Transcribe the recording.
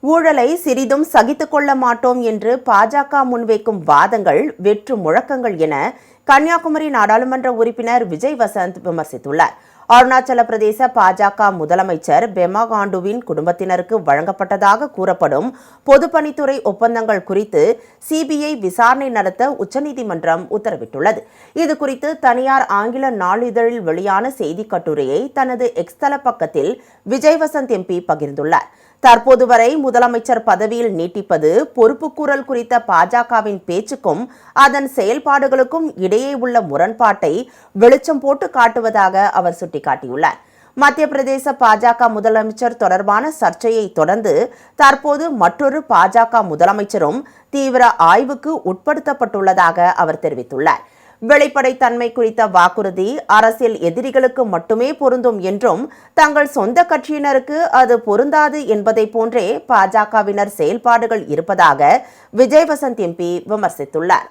ஊழலை சிறிதும் சகித்துக் கொள்ள மாட்டோம் என்று பாஜக முன்வைக்கும் வாதங்கள் வெற்று முழக்கங்கள் என கன்னியாகுமரி நாடாளுமன்ற உறுப்பினர் விஜய் வசந்த் விமர்சித்துள்ளார். அருணாச்சல பிரதேச பாஜக முதலமைச்சர் பெமா காண்டுவின் குடும்பத்தினருக்கு வழங்கப்பட்டதாக கூறப்படும் பொதுப்பணித்துறை ஒப்பந்தங்கள் குறித்து சிபிஐ விசாரணை நடத்த உச்சநீதிமன்றம் உத்தரவிட்டுள்ளது. இதுகுறித்து தனியார் ஆங்கில நாளிதழில் வெளியான செய்திக் கட்டுரையை தனது எக்ஸ் தள பக்கத்தில் விஜய் வசந்த் எம்பி பகிர்ந்துள்ளார். தற்போது வரை முதலமைச்சர் பதவியில் நீட்டிப்பது பொறுப்புக்கூறல் குறித்த பாஜகவின் பேச்சுக்கும் அதன் செயல்பாடுகளுக்கும் இடையே உள்ள முரண்பாட்டை வெளிச்சம் போட்டு காட்டுவதாக அவர் சுட்டிக்காட்டியுள்ளார். மத்திய பிரதேச பாஜக முதலமைச்சர் தொடர்பான சர்ச்சையை தொடர்ந்து தற்போது மற்றொரு பாஜக முதலமைச்சரும் தீவிர ஆய்வுக்கு உட்படுத்தப்பட்டுள்ளதாக அவர் தெரிவித்துள்ளார். வெளிப்படைத்தன்மை குறித்த வாக்குறுதி அரசியல் எதிரிகளுக்கு மட்டுமே பொருந்தும் என்றும் தங்கள் சொந்த கட்சியினருக்கு அது பொருந்தாது என்பதை போன்றே பாஜகவினர் செயல்பாடுகள் இருப்பதாக விஜய் வசந்த் எம்பி விமர்சித்துள்ளார்.